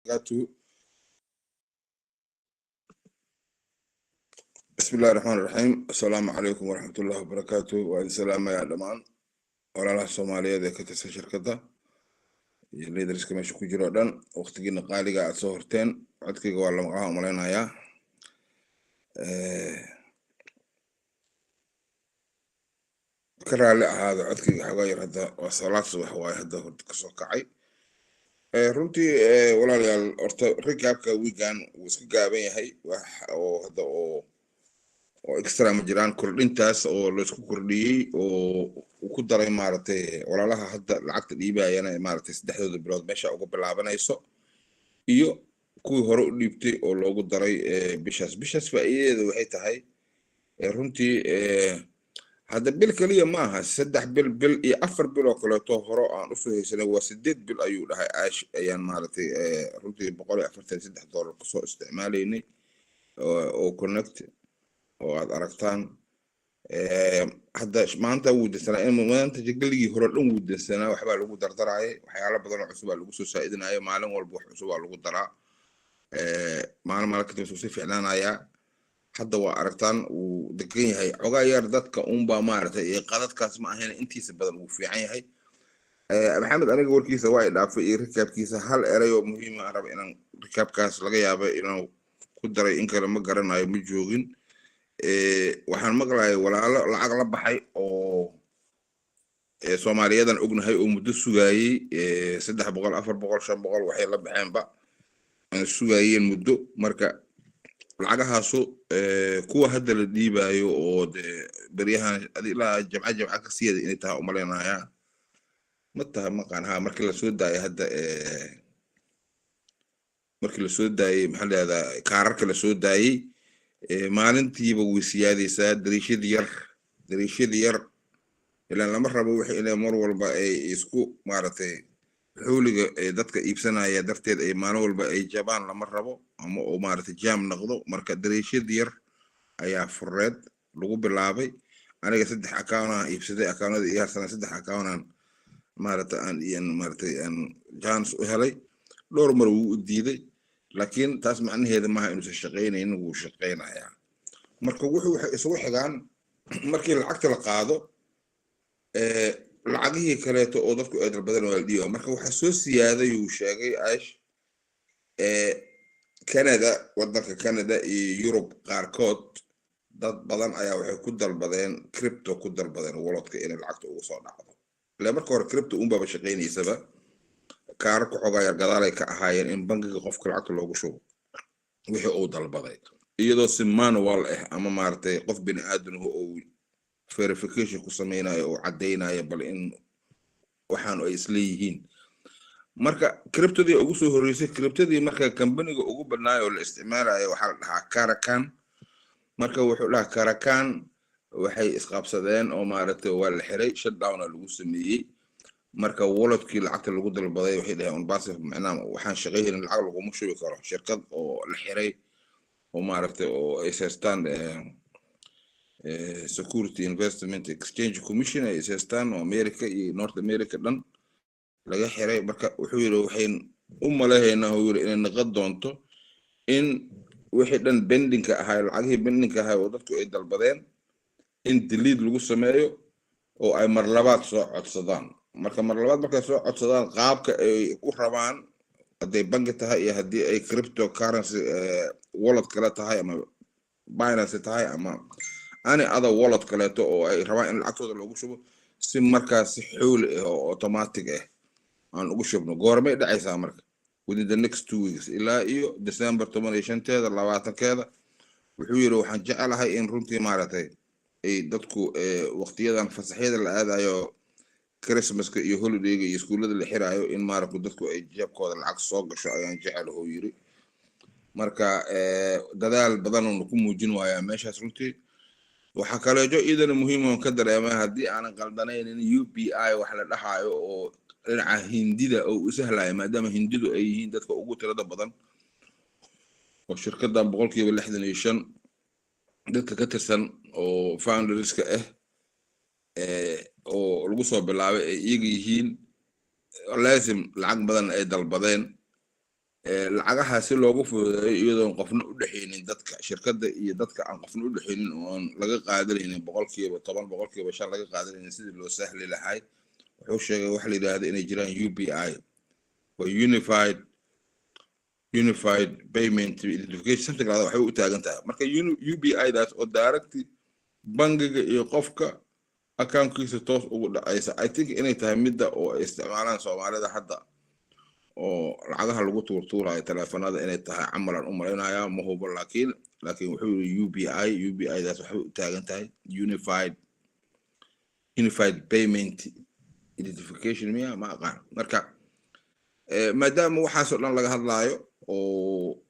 وبركاته. بسم الله الرحمن الرحيم. السلام عليكم ورحمة الله وبركاته. وإن سلام يا دمان ولا الله الصومالية ذي كتس شركة اللي درس كمان شو كجرا دان وقت جينا قالي قاعد صورتين عدك جوال معاهم علينا يا كرر لا هذا عدك حغير هذا وصلاة صبح واي هذا كسوكعي runtii walaalayaal horta rikaabka wiigan wuu iska gaaban yahay wax oo hadda oo extra ma jiraan kordhintaas oo la isku kordhiyey oo uu ku daray maaragtay walaalaha hadda lacagta dhiibayana maaragtay saddexdooda bilood meesha uga bilaabanayso iyo kuwii hore u dhiibtay oo loogu daray bishaas faa'iidadeedu waxay tahay runtii هذا بيل كلية معها سدح بيل إيه أفر بيل وكلاته هراء عن أسوه سنة وسدد بيل أيو لها عاش أيام مالتي رنتي بقولي أفرتين سدح دولار قصو استعماليني أو كونكت أو أركتان هذا ما أنت ود السنة إنه ما أنت تقلي هراء لون ود السنة وحبا لقو دردر عاي وحيالا بدن عصوبة لقو سائدنا عاي معلم والبوح عصوبة لقو درع معلم مالك تمسوسي فعلان عايا hadda waa aragtaan uu degan yahay xogaa yar dadka unba maaragtay ee qadadkaas ma ahayn intiisa badan uu fiican yahay maxamed aniga warkiisa waa dhaafay iyo rikaabkiisa hal eray oo muhiim ah rab inaan rikaabkaas laga yaabo inuu ku daray in kale ma garanayo ma joogin waxaan maqlaayay walaalo lacag la baxay oo Soomaaliyadan ognahay oo muddo sugayay 300 400 500 waxay la baxeenba aan sugayeen muddo marka lacagahaasu kuwa hadda la dhiibayo oo beryahan ilaa jamca ka siiyada inay tahay umaleynaya mata maqanaha markii la soo daayay hadda markii la soo daayay maxaa leedahay kaararka la soo daayay maalintiiba way siyaadaysaa dariishad yar ilaa lama rabo wixii inay mar walba ay isku maaragtay xuliga dadka iibsanaya darteed ay maalin walba ay jabaan lama rabo ama oo maaragtay jam noqdo marka dariishad yar ayaa fureed lagu bilaabay aniga 3 account aan iibsaday accountada iyo sana 3 account aan maaragtay aan chance u helay dhowr mar uu diiday laakiin taas macnaheedu maaha inuu shaqeynaynin uu shaqeynaya marka wuxuu isugu xigaan markii lacagta la qaado lacagihii kaleeto oo dadku ay dalbadeen waa dhiyo marka waxa soo siyaaday uu sheegay Aish Canada wadanka Canada iyo Europe qaarkood dad badan ayaa waxay ku dalbadeen crypto ku dalbadeen walletka in lacagta ugu soo dhacdo la marka hore crypto un baba shaqeynaysaba kaarku xogaa yar gadaal ay ka ahaayeen in bangiga qofka lacagta loogu shubo wixii uu dalbaday iyadoo si manual ah ama maartay qof bini aadan oo verification ku sameynayo oo cadeynayo bal in waxaan ay isleeyihiin marka cryptodii ugu soo horeysay cryptodii marka company-ga ugu badnaayo la isticmaalayo waxa la dhahaa Caracan marka wuxuu dhahaa Caracan waxay isqabsadeen oo maaragtay waa la xiray shutdown lagu sameeyay marka walletkii lacagta lagu dalbaday waxay dhahay on passive macnaha waxaan shaqeeyay lacag lagu mushubi karo shirkad oo la xiray oo maaragtay oo ay seestaan Security Investment Exchange Commission ay seestaan oo America iyo North America dhan laga xiray marka wuxuu yiri waxay u maleeynaa oo yiri in naqad doonto in wixii dhan bending ka ahaa lacagii bending ka ahaa oo dadku ay dalbadeen in delete lagu sameeyo oo ay mar labaad soo codsadaan marka mar labaad markay soo codsadaan qaabka ay ku rabaan haday bangi tahay iyo hadii ay cryptocurrency wallet kala tahay ama Binance tahay ama ani other wallet kaleeto oo ay rabaan in lacagtooda loogu shubo si markaas xool oo automatic ah aan ugu shubno goormay dhacaysaa marka within the next 2 weeks ilaa iyo December 15teeda 20keeda wuxuu yiri waxaan jecelahay in runtii maaragtay ay dadku waqtiyadan fasaxyada la aadayo Christmaska iyo holiday-ga iyo iskuulada la xiraayo in maaragtay dadku ay jeebkooda lacag soo gasho ayaan jecelahay oo yiri marka dadaal badan oo ku muujin waaya meeshaas runtii waxa kale oo iidan muhiim oo ka dareemay hadii aan qaldanayn in UPI wax la dhaxayo oo dhinaca hindida oo u sahlaya maadaama hindidu ay yihiin dadka ugu tirada badan oo shirkadda 65% dadka ka tirsan oo founderska oo lagu soo bilaabay ay iyaga yihiin لازم lacag badan ay dalbadeen lacagaha si loogu fududeeyo iyadoon qofna u dhaxaynin dadka shirkadda iyo dadka aan qofna u dhaxaynin oon laga qaadanaynin 10% 5% laga qaadanaynin sidii loo sahli lahay wuxuu sheegay wax la yiraahdo inay jiraan UPI oo Unified Payment Identification something like that waxay u taagan tahay marka UPI daas oo direct bangiga iyo qofka accountkiisa toos ugu dhacaysa I think inay tahay midda oo isticmaalaan Soomaalida hadda oo lacagaha lagu tuurtuurayo telefoonada inay tahay camalan u malaynayaa ma hubo laakiin wuxuu yiri UPI daas waxay u taagan tahay Unified Payment Identification ma aqaan marka maadaama waxaas oo dhan laga hadlaayo oo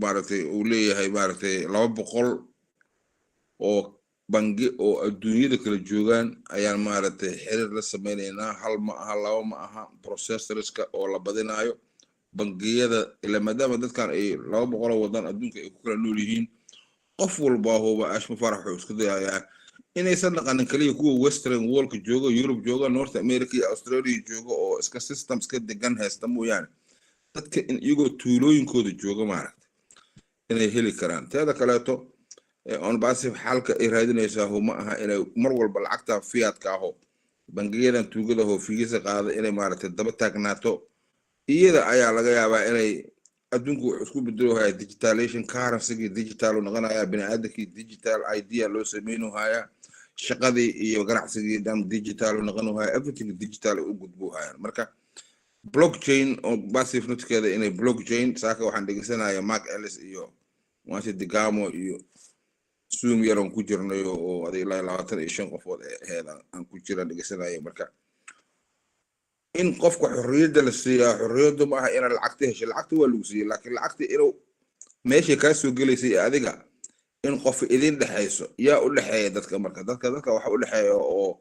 maaragtay uu leeyahay maaragtay 200 oo bangi oo adduunyada kala joogan ayaan maaragtay xiriir la sameeynaa hal ma aha laba ma aha processorska oo la badinayo bangiyada ila maadaama dadkan ay 200 wadan adduunka ay ku kala nool yihiin qof walba huba ashma farax wuxuu isku dayayaa inaysan dhaqanin kaliya kuwa western world jooga Europe jooga North America iyo Australia jooga oo iska systems ka degan haysta mooyaan dadka in iyagoo tuulooyinkooda jooga maaragtay inay heli karaan teeda kaleeto on baasif xalka ay raadinaysaa huma aha inay mar walba lacagta fiat-ka ah bangiyadan tuugada oo fiisa qaada inay maaragtay daba taagnaato iyada ayaa laga yaabaa inay adduunku wax isku bedelo hay digitalization currency digital oo noqonaya bini'aadamkii digital idea loo sameeyno haya shaqadii iyo ganacsigii dhan digital oo noqonaya everything digital u gudbo haya marka blockchain oo baasif nutkeeda inay blockchain saaka waxaan dhageysanayaa Mark Ellis iyo Masi Digamo iyo Zoom yaran ku jirnay oo aday ilaa 25 qofood heeda aan ku jira dhageysanayo marka in qofka xorriyada la siiyaa xorriyadu ma aha in lacagta hesho lacagta waa lagu siiyay laakiin lacagta inuu meesha ka soo galeysay adiga in qof idin dhaxayso yaa u dhaxeeya dadka marka dadka waxa u dhaxeeya oo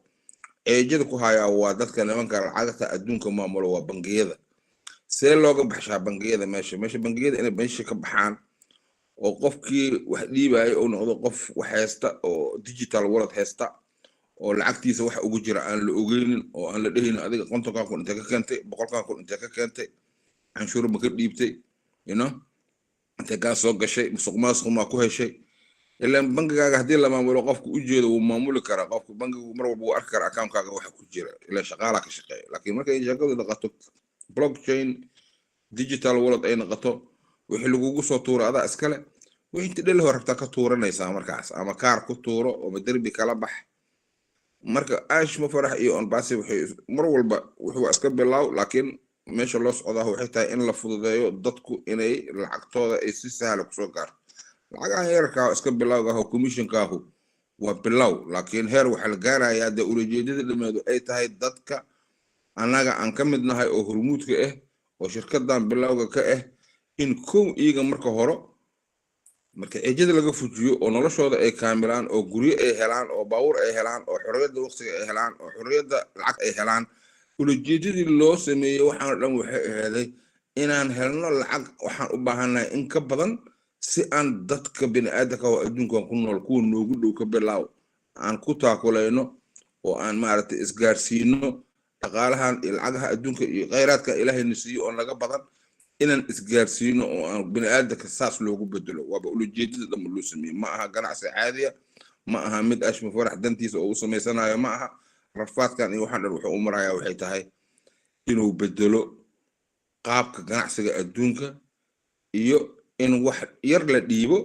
eejada ku haya waa dadka nimanka lacagta adduunka maamulo waa bangiyada see looga baxshaa bangiyada meesha bangiyada inay meesha ka baxaan oo qofkii wax dhiibay oo noqdo qof wax haysta oo digital wallet haysta oo lacagtiisa wax ugu jira aan la ogeynin oo aan la dhahin adiga kontonka kun inta ka keentay 100 kun inta ka keentay canshuur ma ka dhiibtay inta ka soo gashay musuqmaasuq ma ku heshay ilaa bangigaaga hadii la maamulo qofku u jeedo uu maamuli kara qofku bangigu mar walba uu arki kara account-kaaga wax ku jira ilaa shaqaalaha ka shaqeeya laakiin marka ay shaqadu dhaqato blockchain digital wallet ay noqoto wixii lagugu soo tuuro adaa iskale wixii dhil hor rabta ka tuuranaysaa markaas ama kaar ku tuuro oo derbi kala bax marka ash ma farax iyo on baasi waxay mar walba wuxuu iska bilaaw laakiin meesha loo socdaa waxay tahay in la fududeeyo dadku inay lacagtooda ay si sahal ku soo gaar lacagaha yarka iska bilawga oo commission-kaahu waa bilaw laakiin heer waxa la gaarayaa dawladeedada dhimaado ay tahay dadka anaga aan ka mid nahay oo hormuudka ah oo shirkadan bilawga ka ah in kow iyaga marka hore marka eejada laga fujiyo oo noloshooda ay kaamilaan oo guryo ay helaan oo baawur ay helaan oo xorriyada waqtiga ay helaan oo xorriyada lacag ay helaan ujeedadii loo sameeyay waxaan dhan waxay ahayd inaan helno lacag waxaan u baahanahay in ka badan si aan dadka bini'aadamka oo adduunka ku nool kuwa noogu dhow ka bilaaw aan ku taakulayno oo aan maaragtay isgaarsiino dhaqaalahan iyo lacagaha adduunka iyo kheyraadka ilaahay nasiiyo oo naga badan inaan isgaarsiino oo aan bini'aadamka saas loogu bedelo waaba ujeedada dhan loo sameeyay ma aha ganacsi caadi ah ma aha mid ashma farax dantiisa oo u sameysanayo ma aha rafaadkan iyo waxaan dhan wuxuu u marayaa waxay tahay inuu bedelo qaabka ganacsiga adduunka iyo in wax yar la dhiibo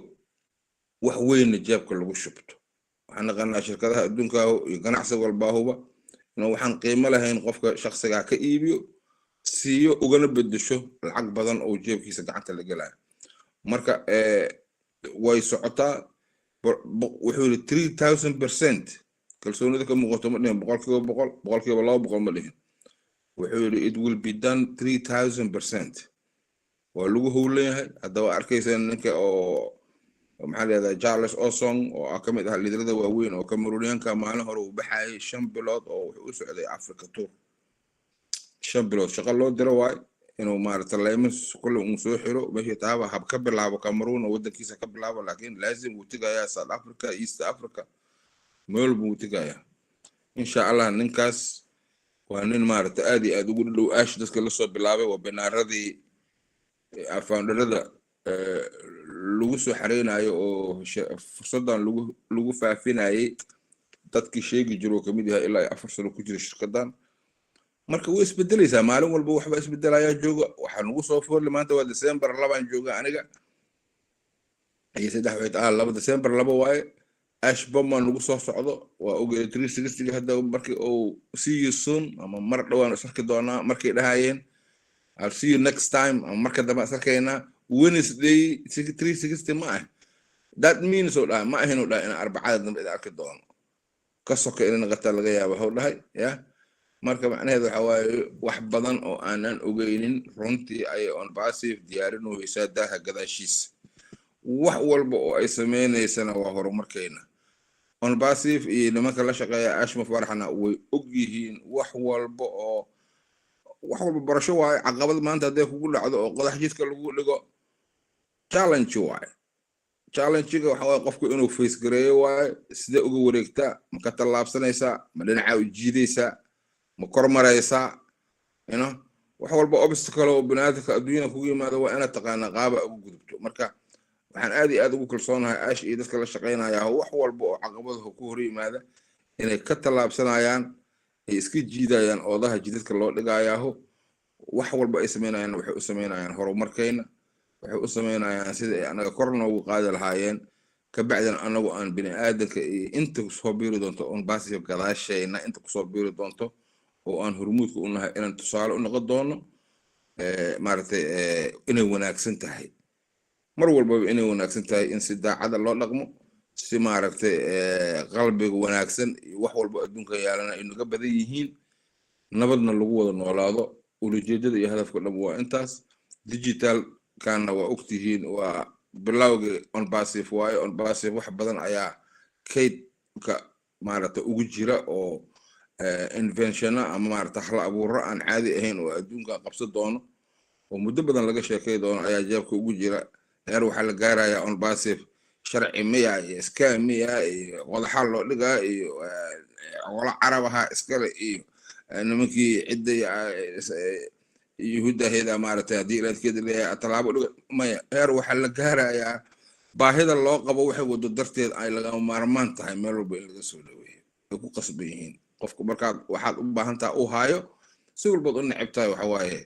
wax weyn jeebka lagu shubto waxaan naqanaa shirkadaha adduunka iyo ganacsi walbaahuba inuu waxaan qiimo lahayn qofka shakhsiga ka iibiyo siiyo ugana bedesho lacag badan oo jeebkiisa gacanta la galayo marka way socotaa wuxuu yiri 3000% kalsoonida ka muuqato ma dhihin 100% 200% ma dhihin wuxuu yiri it will be done 3000% waa lagu howleeyahay haddaba arkaysan ninka oo maxaa leedahay Charles Osong oo ka mid ah liidarada waaweyn oo Cameroonianka maalin hore uu baxay 5 bilood oo wuxuu u socday Africa tour 5 bilood shaqo loo diro waay inuu maaragtay leemis kullu uu soo xiro meeshii taaba hab ka bilaabo Cameroon oo wadankiisa ka bilaabo laakiin laazim uu tagayaa South Africa East Africa meel buu tagayaa insha Allah ninkaas waa nin maaragtay aad iyo aad ugu dhow ash dadka la soo bilaabay waa binaaradii founderada lagu soo xareynayo oo fursadan lagu faafinayay dadkii sheegi jiro kamid yahay ilaa 4 sano ku jira shirkadan marka way isbedelaysaa maalin walba waxba isbedelaya jooga waxa nagu soo foorli maanta waa December 2 jooga aniga ay saddex wayt 2 December 2 waaye ash bomma nagu soo socdo waa ogeey 360 hadda markii oo see you soon ama mar dhawaan isarki doonaa markay dhahayeen I'll see you next time ama marka dambe isarkayna Wednesday 360 ma ah that means oo dhaa ma ahayn oo dhaa in arbacada dambe ida arki doono ka soka in qata laga yaabo hoo dhahay ya marka macnaheedu waxa waaye wax badan oo aanan ogeynin runtii ay on passive diyaarinaysa daaha gadaashiis wax walba oo ay sameeynaysan waa horumarkeena on passive iyo nimanka la shaqeeya ashma faraxna way og yihiin wax walba barasho waaye caqabad maanta haday kugu dhacdo oo qodax jidka lagu dhigo challenge waaye challenge-ga waxa waaye qofku inuu face gareeyo waaye sida uga wareegtaa ma ka tallaabsanaysaa ma dhinaca u jiidaysaa ma kormaraysaa wax walba obstacle oo banaadka adduunyada kugu yimaado waa inaad taqaana qaaba ugu gudubto marka waxaan aad iyo aad ugu kalsoonahay ash iyo dadka la shaqeynaya wax walba oo caqabadaha ku hor yimaada inay ka tallaabsanayaan ay iska jiidayaan oodaha jidadka loo dhigayaaho wax walba ay sameynayaan waxay u sameynayaan horumarkeena waxay u sameynayaan sida ay anaga kor noogu qaadi lahaayeen ka bacdan anagu aan bini aadanka iyo inta soo biiri doonto on passive gadaashayna inta ku soo biiri doonto oo aan hormuudka u nahay inaan tusaale u noqon doono maaragtay inay wanaagsan tahay mar walba inay wanaagsan tahay in si daacada loo dhaqmo si maaragtay qalbiga wanaagsan wax walba adduunka yaalana ay naga badan yihiin nabadna lagu wada noolaado ujeedada iyo hadafka dhan waa intaas digital kana waa ogtihiin waa bilowga on passive waaye on passive wax badan ayaa kaydka maaragtay ugu jira oo invention ama maaragtay hal abuuro aan caadi ahayn oo adduunka qabsan doono oo muddo badan laga sheekay doono ayaa jeebka ugu jira heer waxaa la gaarayaa on passive sharci miya iyo scam miya iyo wadaxal loo dhigaa iyo wala carabaha iskale iyo nimankii cidda yuhuudaheeda maaragtay haddii ilaadkeeda leeyahay tallaabo dhiga maya heer waxaa la gaarayaa baahida loo qabo waxay wado darteed ay lagama maarmaan tahay meel walba in laga soo dhaweeyo ay ku qasban yihiin qofku markaad waxaad u baahan tahay u haayo si walbaad u neceb tahay waxa waaye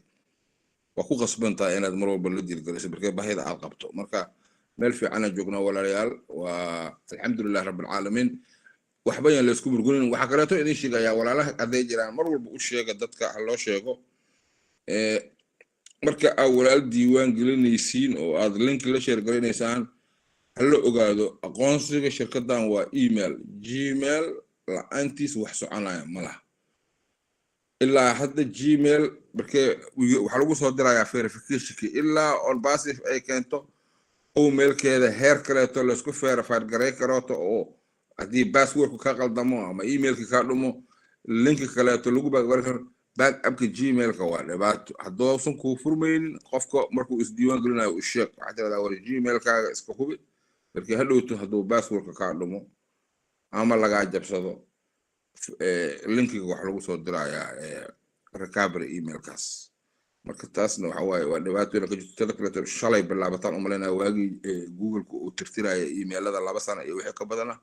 waa ku qasban tahay inaad mar walba la diirgeliso markay baahida aad qabto marka meel fiican aan joognaa walaalayaal waa alxamdulilah rabbilcaalamiin waxba yaan la isku burgurin waxaa kaleeto idin sheegayaa walaalaha hadday jiraan mar walba u sheega dadka ha loo sheego marka aad walaal diiwaan gelinaysiin oo aad link la sheer garanaysaan ha la ogaado aqoonsiga shirkadan waa email gmail la'aantiis wax soconaya ma laha ilaa hadda gmail markee waxaa lagu soo dirayaa verificationki ilaa on passive ay keento emailkeeda heer kaleeto laisku verify garay karooto oo haddii passwordku ka qaldamo ama emailki ka dhumo linki kaleeto lagu baagarin karo backupka gmailka waa dhibaato haddoosan kuu furmaynin qofka markuu isdiiwaan gelinayo u sheeg waxaa tiradaa war gmailkaaga iska hubi markii hadhowto hadduu passwordka kaa dhumo ama lagaa jabsado linkiga wax lagu soo dirayaa recovery emailkaas marka taasna waxa waaye waa dhibaatooyin ka jirto tada kaleeto shalay bilaabataan u malaynaya waagii google-ku uu tirtiraya emailada 2 sano iyo wixii ka badana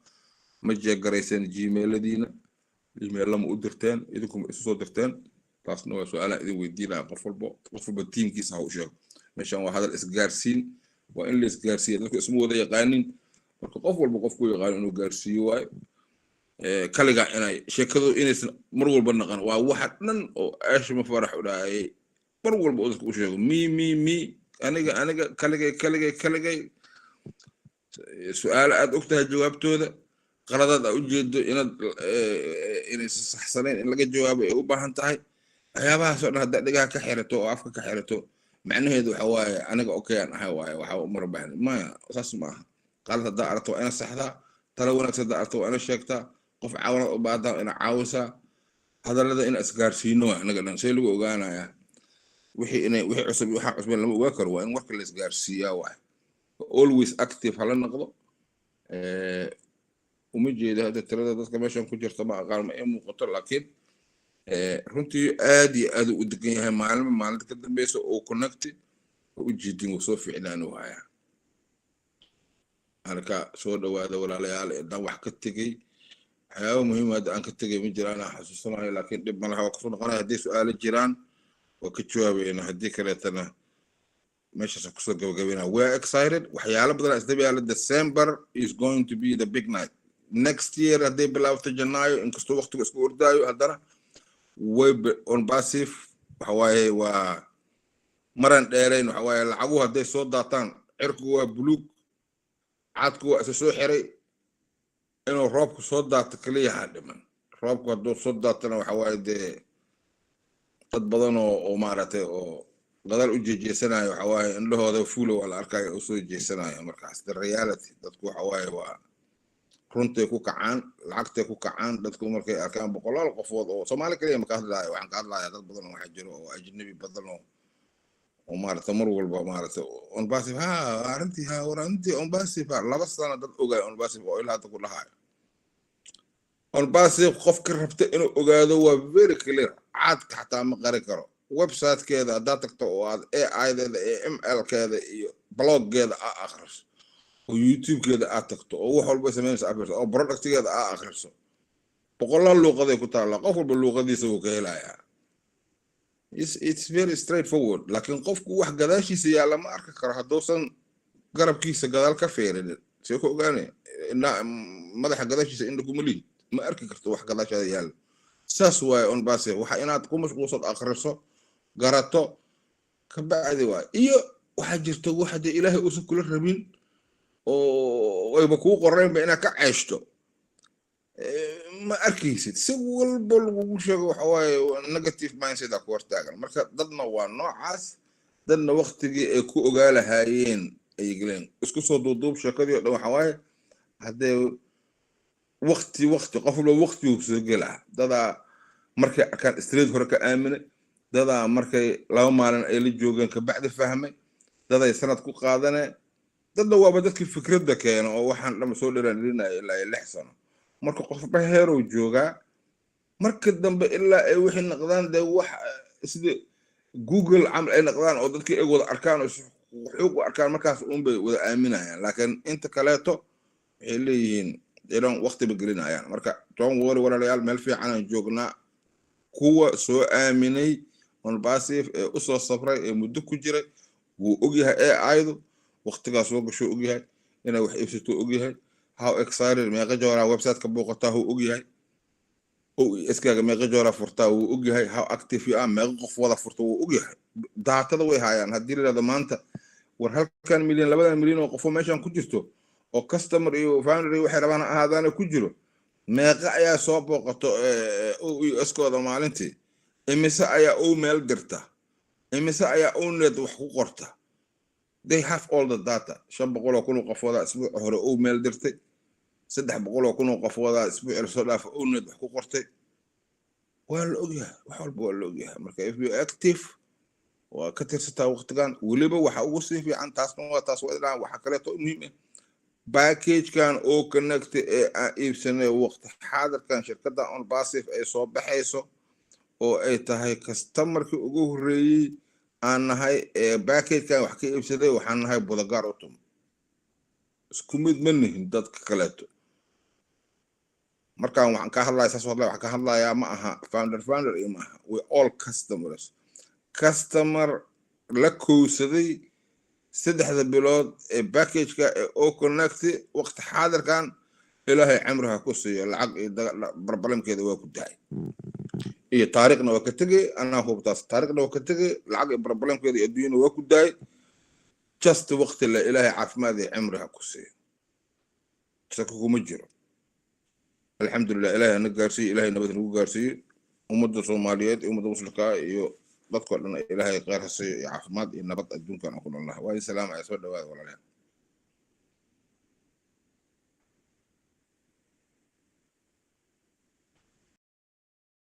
ma jeegaraysan gmailadiina email ma u dirteen idinkuma isu soo dirteen taasna waa su'aalaha idin weydiinaya qof walba tiimkiisa ha u sheego meeshan waa hadal isgaarsiin waa in la isgaarsiiyo dadku isma wada yaqaanin marka qof walba qofku yaqaan inuu gaarsiiyo waayo kaliga inay sheekadu inaysan mar walba naqan waa waxa dhan oo aashma farax u dhaayay mar walba oo dadku u sheego mi aniga kaligay su'aal aad ogtahay jawaabtooda qaladaad aad u jeedo inay saxsanayn in laga jawaabo ay u baahan tahay waxyaabahaasoo dhan haddaad dhigaha ka xirato oo afka ka xirato macnaheedu waxa waaye aniga okay aan ahay waaye waxa umar baahan maya saas maaha qalad haddaa aragto waa ina saxdaa tala wanaagsan haddaa aragto waa ina sheegtaa qof caawinad u baahataa ina caawisaa hadallada ina isgaarsiino waa anaga dhan see lagu ogaanayaa wixii cusub waxa cusban lama ogaa karo waa in warka la isgaarsiiyaa waaye always active hala noqdo uma jeedo hadda tirada dadka meeshan ku jirta ma aqaan ma ay muuqato laakiin runtii aad iyo aad u degan yahay maalinta ka dambeysa oo connected ujeedin uu soo fiicnaanu haya marka soo dhawaada walaalayaal intaan wax ka tegey waxyaaba muhiim hadda aan ka tegey ma jiraan aan xasuusanayo laakiin dhib malaha waa kusoo noqonaya haddii su-aalo jiraan waa ka jawaabayna haddii kaleetana meeshaas kusoo gabagabayna we're excited waxyaalo badan isdaba yaala December is going to be the big night next year hadday bilaabto Janaayo inkastoo waqtigu isku ordaayo haddana way on passive waxa waaye waa maran dheerayn waxa waaye lacaguhu hadday soo daataan cirku waa buluug cadku waa isa soo xiray inuu roobku soo daato kaliya ha dhiman roobku hadduu soo daatana waxa waaye dee dad badan oo maaragtay oo gadal u jeejeysanayo waxa waaye indhahooda fuulo waa la arkayo oo soo jeesanayo markaas the reality dadku waxa waaye waa runtay ku kacaan lacagtay ku kacaan dadku markay arkaan boqolaal qofood oo Soomaali kaliya ma ka hadlaayo waxaan ka hadlayaa dad badan oo waxa jiro oo ajnabi badan oo maaragtay mar walba maaragtay on passive arintii on passive laba sano dad ogaay on passive oo ilaa hadda ku dhahayo on passive qofka rabta inuu ogaado waa very clear caadka xataa ma qari karo website-keeda haddaad tagto oo aad AI-deeda ML-keeda iyo blog-geeda aa akhriso oo YouTube-keeda aad tagto oo wax walba samaynaysa akhriso oo product-geeda aa akhriso boqolaal luuqaday ku taallaa qof walba luuqadiisa wuu ka helayaa it's very straightforward laakiin qofku wax gadaashiisa yaalla ma arki karo hadduusan garabkiisa gadaal ka feerin see ku ogaane madaxa gadaashiisa indha kuma lihid ma arki karto wax gadaashaada yaalla saas waaye on passive waxa inaad ku mashquulsad akhriso garato ka bacdi waay iyo waxa jirta waxa de ilaahay uusan kula rabin oo ayba kuu qoreenba inaad ka ceeshto ma arkaysid si walba lagugu sheego waxa waaye negative mindset ku hortaagan marka dadna waa noocaas dadna waqtigii ay ku ogaa lahaayeen ay galeen isku soo duuduub sheekadii oo dhan waxa waaye haddee waqti qof walba waqti uu soo gelaa dadaa markay arkaan street hore ka aaminay dadaa markay laba maalin ay la joogeen ka bacdi fahmay daday sanad ku qaadanay dadna waaba dadkii fikradda keena oo waxaan dhama soo dheeraaninayo ilaa 6 sano marka qofba heerow joogaa marka dambe ilaa ay wixii noqdaan dee wax sida Google camal ay noqdaan oo dadkii ay wada arkaan oo xuquuq u arkaan markaas bay wada aaminayaan laakiin inta kaleeto waxay leeyihiin idan waqti begelinayaan marka don't worry walaalayaal meel fiican aan joognaa kuwa soo aaminay on passive ee u soo sabray ee muddo ku jiray wuu ogyahay AI-du waqtigaas soo gasho ogyahay inay wax iibsato ogyahay how excited meeqa joora website ka booqataa uu ogyahay oo iskaaga meeqa joora furtaa uu ogyahay how active you are meeqa qof wada furta uu ogyahay daatada way hayaan haddii la maanta war halkan milyan 2 milyan oo qof meeshan ku jirto oo customer iyo founder waxay rabaan ahaadaan ku jiro meeqa ayaa soo booqato oo iskooda maalintii imise ayaa oo meel dirta imise ayaa oo net wax ku qorta they have all the data 500 kun qofooda isbuuc hore oo meel dirtay 300 kun qofooda isbuuc soo dhaaf oo net wax ku qortay waa la ogyahay wax walba waa la ogyahay marka if you active waa ka tirsataa waqtigan waliba waxa ugu sii fiican taas waa waxa kale oo muhiim ah package kan oo connect ee iibsanay waqti xaadirkan shirkadda on passive ay soo baxayso oo ay tahay customer-kii ugu horeeyay aan nahay package kan wax ka iibsaday waxaan nahay bodagaar utum isku mid ma nihin dadka kaleeto markaan waxaan ka hadlayaa saas waxaan ka hadlayaa ma aha founder iyo ma aha we all customers customer la kowsaday 3 bilood ee package-ka ee oo connect waqti xaadirkan ilaahay cimriga ku siiyo lacag iyo barbalamkeeda waa ku daay iyo taariikhna waa ka tagay ana hubtaas taariikhna waa ka tagay lacag iyo barbalamkeeda adduunyada waa ku daay just waqti la ilaahay caafimaad iyo cimriga ku siiyo shako kuma jiro alxamdulillah ilaahay na gaarsiiyo ilaahay nabad nagu gaarsiiyo ummadda Soomaaliyeed iyo ummadda muslimka iyo dadka dhan ilaahay qeer ha siiyo caafimaad iyo nabad adduunkan ku noolnahay waa salaam ay soo dhawaad walaalayaal